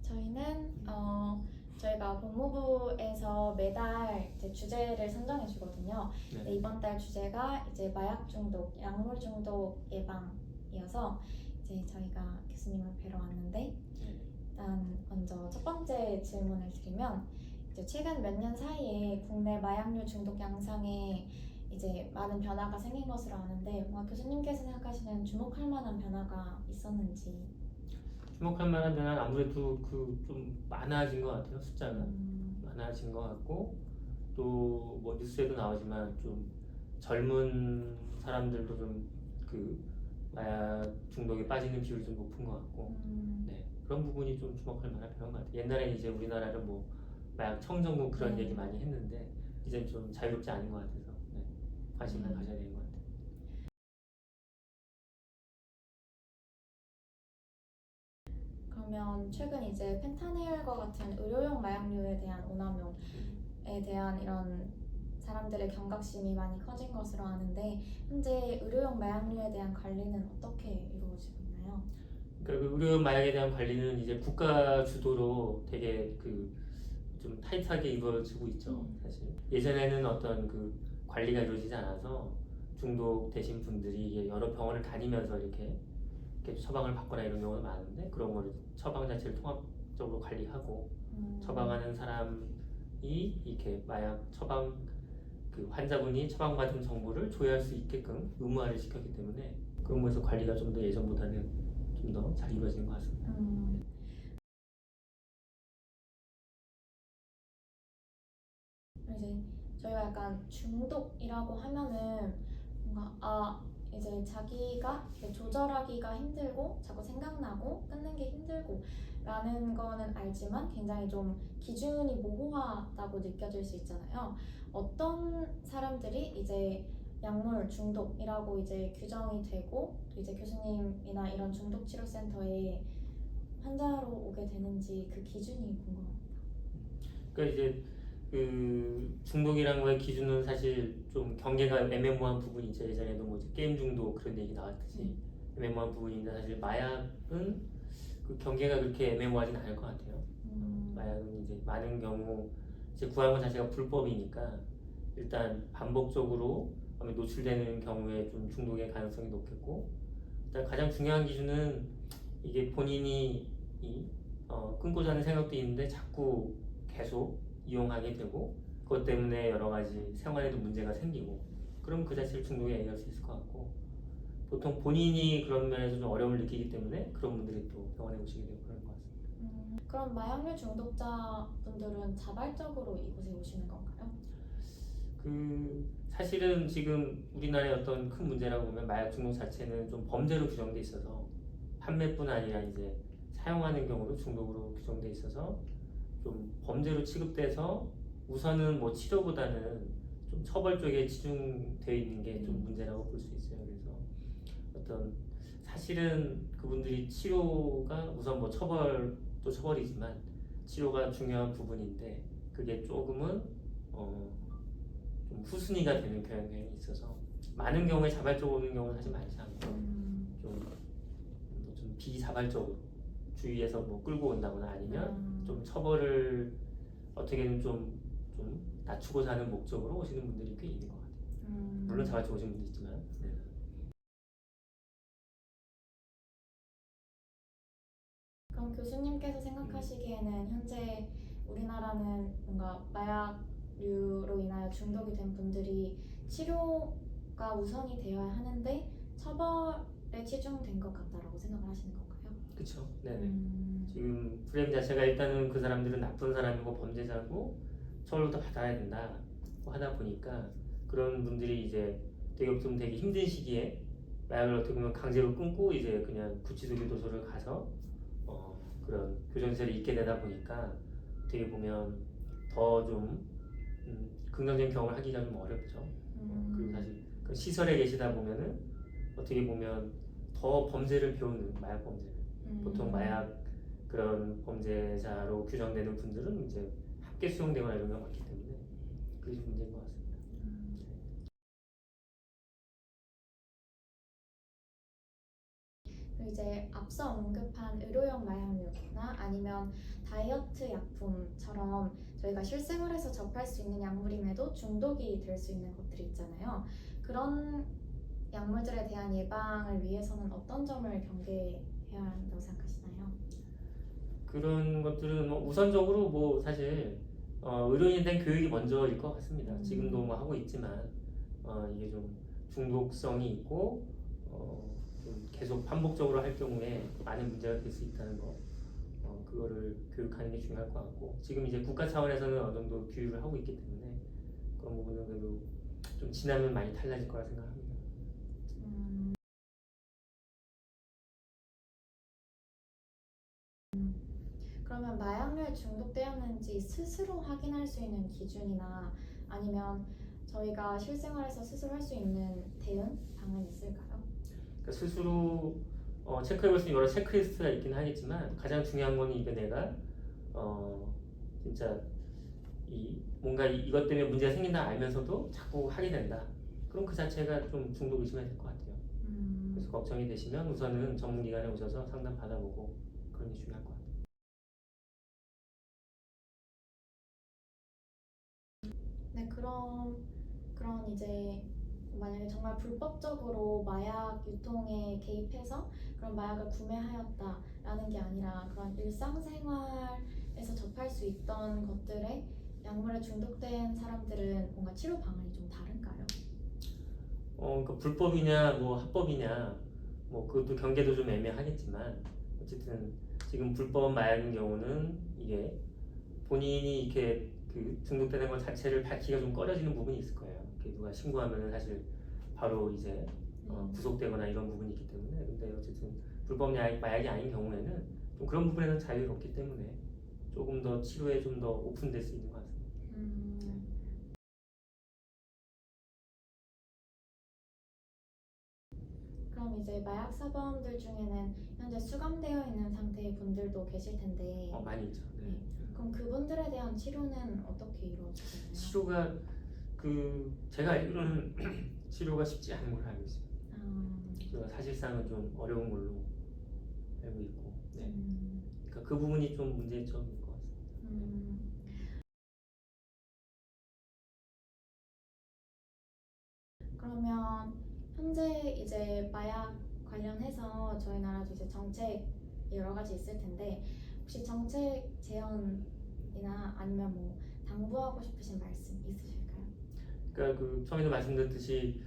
저희는 저희가 법무부에서 매달 이제 주제를 선정해 주거든요. 네. 이번 달 주제가 이제 마약 중독, 약물 중독 예방이어서 이제 저희가 교수님을 뵈러 왔는데 일단 먼저 첫 번째 질문을 드리면 이제 최근 몇 년 사이에 국내 마약류 중독 양상에 이제 많은 변화가 생긴 것으로 아는데 교수님께서 생각하시는 주목할 만한 변화가 있었는지. 주목할 만한 변화는 아무래도 좀 많아진 것 같아요. 숫자가 많아진 것 같고 또 뭐 뉴스에도 나오지만 좀 젊은 사람들도 좀 그 마약 중독에 빠지는 비율이 좀 높은 것 같고 네, 그런 부분이 좀 주목할 만한 변화인 것 같아요. 옛날에 이제 우리나라는 뭐 마약 청정국 그런 얘기 많이 했는데 이제 좀 자유롭지 않은 것 같아서 네, 관심을 가져야 되는 것 같아요. 그러면 최근 이제 펜타닐과 같은 의료용 마약류에 대한 오남용에 대한 이런 사람들의 경각심이 많이 커진 것으로 아는데 현재 의료용 마약류에 대한 관리는 어떻게 이루어지고 있나요? 그러니까 그 의료용 마약에 대한 관리는 이제 국가 주도로 되게 좀 타이트하게 이루어지고 있죠. 사실 예전에는 어떤 그 관리가 이루어지지 않아서 중독되신 분들이 이게 여러 병원을 다니면서 이렇게 처방을 받거나 이런 경우가 많은데 그런 거를 처방 자체를 통합적으로 관리하고 처방하는 사람이 이렇게 마약 처방 그 환자분이 처방받은 정보를 조회할 수 있게끔 의무화를 시켰기 때문에 그런 거에서 관리가 좀 더 예전보다는 좀 더 잘 이루어지는 것 같습니다. 이제 저희가 약간 중독이라고 하면은 뭔가 이제 자기가 조절하기가 힘들고 자꾸 생각나고 끊는 게 힘들고 라는 거는 알지만 굉장히 좀 기준이 모호하다고 느껴질 수 있잖아요. 어떤 사람들이 이제 약물 중독이라고 이제 규정이 되고 또 이제 교수님이나 이런 중독치료센터에 환자로 오게 되는지 그 기준이 궁금합니다. 그러니까 이제 그 중독이라는 거의 기준은 사실 좀 경계가 애매모호한 부분이 있죠. 예전에도 뭐 이제 게임 중독 그런 얘기 나왔듯이 애매모호한 부분인데 사실 마약은 그 경계가 그렇게 애매모호하진 않을 것 같아요. 마약은 이제 많은 경우 이제 구하는 것 자체가 불법이니까 일단 반복적으로 노출되는 경우에 좀 중독의 가능성이 높겠고 일단 가장 중요한 기준은 이게 본인이 끊고자 하는 생각도 있는데 자꾸 계속 이용하게 되고 그것 때문에 여러 가지 생활에도 문제가 생기고 그럼 그 자체를 중독에 얘기할 수 있을 것 같고 보통 본인이 그런 면에서 좀 어려움을 느끼기 때문에 그런 분들이 또 병원에 오시게 되고 그런 것 같습니다. 그럼 마약류 중독자분들은 자발적으로 이곳에 오시는 건가요? 사실은 지금 우리나라의 어떤 큰 문제라고 보면 마약 중독 자체는 좀 범죄로 규정돼 있어서 판매뿐 아니라 이제 사용하는 경우도 중독으로 규정돼 있어서 좀 범죄로 취급돼서 우선은 뭐 치료보다는 좀 처벌 쪽에 치중되어 있는 게 좀 문제라고 볼 수 있어요. 그래서 어떤 사실은 그분들이 치료가 우선 뭐 처벌도 처벌이지만 치료가 중요한 부분인데 그게 조금은 좀 후순위가 되는 경향이 있어서 많은 경우에 자발적으로 오는 경우는 사실 많지 않고 좀 비자발적으로 주위에서 뭐 끌고 온다거나 아니면 좀 처벌을 어떻게든 좀 낮추고자 하는 목적으로 오시는 분들이 꽤 있는 것 같아요. 물론 자발적으로 오시는 분도 있지만. 네. 그럼 교수님께서 생각하시기에는 현재 우리나라는 뭔가 마약류로 인하여 중독이 된 분들이 치료가 우선이 되어야 하는데 처벌에 치중된 것 같다라고 생각을 하시는 건가요? 그렇죠. 네네. 지금 프레임 자체가 일단은 그 사람들은 나쁜 사람이고 범죄자고 처벌을 더 받아야 된다 하다 보니까 그런 분들이 이제 되게 힘든 시기에 마약을 어떻게 보면 강제로 끊고 이제 그냥 구치소 교도소를 가서 그런 교정시설에 있게 되다 보니까 어떻게 보면 더 좀 긍정적인 경험을 하기가 좀 어렵죠. 그리고 사실 그 시설에 계시다 보면은 어떻게 보면 더 범죄를 배우는 마약 범죄를 보통 마약 그런 범죄자로 규정되는 분들은 이제 학교 수용되거나 이런 경우가 많기 때문에 그게 좀 문제인 것 같습니다. 그리고 이제 앞서 언급한 의료용 마약류나 아니면 다이어트 약품처럼 저희가 실생활에서 접할 수 있는 약물임에도 중독이 될 수 있는 것들이 있잖아요. 그런 약물들에 대한 예방을 위해서는 어떤 점을 경계해야 한다고 생각하시나요? 그런 것들은 뭐 우선적으로 뭐 사실 의료인에 대한 교육이 먼저일 것 같습니다. 지금도 뭐 하고 있지만 이게 좀 중독성이 있고 좀 계속 반복적으로 할 경우에 많은 문제가 될 수 있다는 거 그거를 교육하는 게 중요할 것 같고 지금 이제 국가 차원에서는 어느 정도 교육을 하고 있기 때문에 그런 부분은 그래도 좀 지나면 많이 달라질 거라 생각합니다. 그러면 마약류에 중독되었는지 스스로 확인할 수 있는 기준이나 아니면 저희가 실생활에서 스스로 할 수 있는 대응 방안이 있을까요? 그러니까 스스로 체크해볼 수 있는 여러 체크리스트가 있긴 하겠지만 가장 중요한 거는 이게 내가 진짜 뭔가 이것 때문에 문제가 생긴다 알면서도 자꾸 하게 된다. 그럼 그 자체가 좀 중독 의심해야 될 것 같아요. 그래서 걱정이 되시면 우선은 전문기관에 오셔서 상담 받아보고 그런 게 중요할 것 같아요. 네, 그런 이제 만약에 정말 불법적으로 마약 유통에 개입해서 그런 마약을 구매하였다라는 게 아니라 그런 일상생활에서 접할 수 있던 것들에 약물에 중독된 사람들은 뭔가 치료 방안이 좀 다른가요? 그 불법이냐 뭐 합법이냐 뭐 그것도 경계도 좀 애매하겠지만 어쨌든 지금 불법 마약인 경우는 이게 본인이 이렇게 그 중독되는 것 자체를 밝히기가 좀 꺼려지는 부분이 있을 거예요. 누가 신고하면은 사실 바로 이제 구속되거나 이런 부분이 있기 때문에 근데 어쨌든 불법 마약이 아닌 경우에는 좀 그런 부분에는 자유가 없기 때문에 조금 더 치료에 좀 더 오픈될 수 있는 것 같습니다. 그럼 이제 마약 사범들 중에는 현재 수감되어 있는 상태의 분들도 계실 텐데 많이 있죠. 네. 그럼 그분들에 대한 치료는 어떻게 이루어지나요? 치료가 제가 알기로는 치료가 쉽지 않은 걸로 알고 있어요. 그래서 사실상은 좀 어려운 걸로 알고 있고, 네. 그러니까 그 부분이 좀 문제점인 것 같습니다. 그러면 현재 이제 마약 관련해서 저희 나라도 이제 정책 여러 가지 있을 텐데 혹시 정책 제언이나 아니면 뭐 당부하고 싶으신 말씀 있으실까요? 그러니까 처음에도 말씀드렸듯이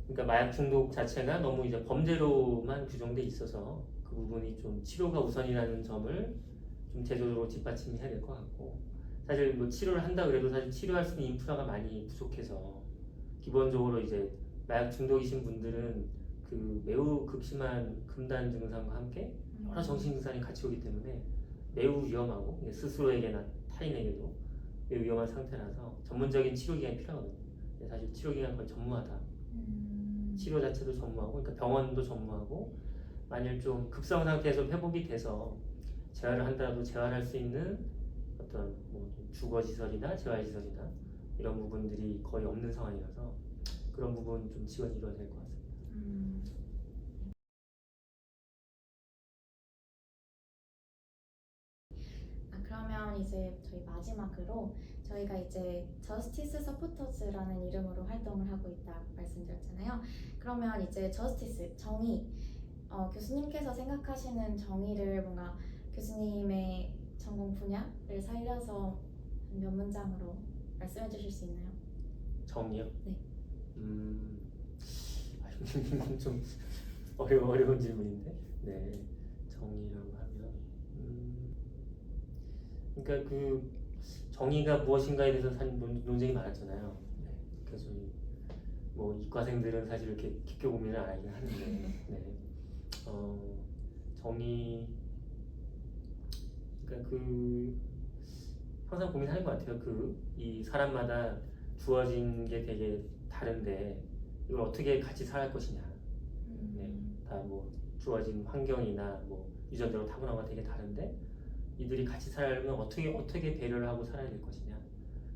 그러니까 마약 중독 자체가 너무 이제 범죄로만 규정돼 있어서 그 부분이 좀 치료가 우선이라는 점을 좀 제도적으로 뒷받침해야 될 것 같고 사실 뭐 치료를 한다 그래도 사실 치료할 수 있는 인프라가 많이 부족해서 기본적으로 이제 마약 중독이신 분들은 매우 극심한 금단 증상과 함께 여러 정신 증상이 같이 오기 때문에 매우 위험하고 스스로에게나 타인에게도 매우 위험한 상태라서 전문적인 치료 기관이 필요하거든요. 사실 치료 기관 거의 전무하다. 치료 자체도 전무하고, 그러니까 병원도 전무하고, 만일 좀 급성 상태에서 회복이 돼서 재활을 한다라도 재활할 수 있는 어떤 뭐 주거 시설이나 재활 시설이나 이런 부분들이 거의 없는 상황이라서 그런 부분 좀 지원이 이루어져야 될 것 같습니다. 그러면 이제 저희 마지막으로 저희가 이제 저스티스 서포터즈라는 이름으로 활동을 하고 있다 말씀드렸잖아요. 그러면 이제 저스티스 정의 교수님께서 생각하시는 정의를 뭔가 교수님의 전공 분야를 살려서 몇 문장으로 말씀해 주실 수 있나요? 정의요? 네. 좀 어려운 질문인데. 네. 정의라고 하면 그러니까 정의가 무엇인가에 대해서 논쟁이 많았잖아요. 네. 그래서 뭐 이과생들은 사실 이렇게 깊게 고민을 안 하긴 하는데, 네. 정의 그러니까 항상 고민하는 것 같아요. 이 사람마다 주어진 게 되게 다른데 이걸 어떻게 같이 살아갈 것이냐. 네. 다 뭐 주어진 환경이나 뭐 유전적으로 타고난 거 되게 다른데 이들이 같이 살려면 어떻게 배려를 하고 살아야 될 것이냐.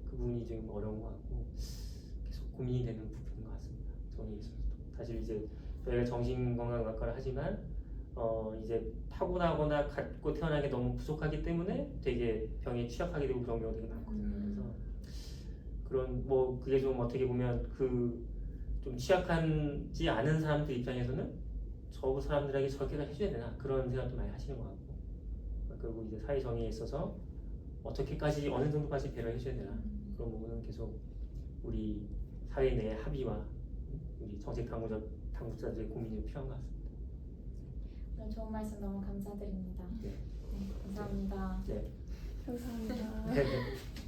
그 부분이 좀 어려운 것 같고 계속 고민이 되는 부분인 것 같습니다. 정의에 있어서도. 사실 이제 저희가 정신건강의학과를 하지만 이제 타고나거나 갖고 태어난 게 너무 부족하기 때문에 되게 병에 취약하게 되고 그런 경우가 되게 많거든요. 그래서 그런 뭐 그게 좀 어떻게 보면 그 좀 취약하지 않은 사람들 입장에서는 저 사람들에게 저렇게 해줘야 되나 그런 생각도 많이 하시는 것 같고 그리고 이제 사회 정의에 있어서 어떻게까지 어느 정도까지 배려해 줘야 되나 그런 부분은 계속 우리 사회 내 합의와 우리 정책 당국자들의 고민이 필요한 것 같습니다. 오늘 좋은 말씀 너무 감사드립니다. 네. 네, 감사합니다. 네. 감사합니다. 네.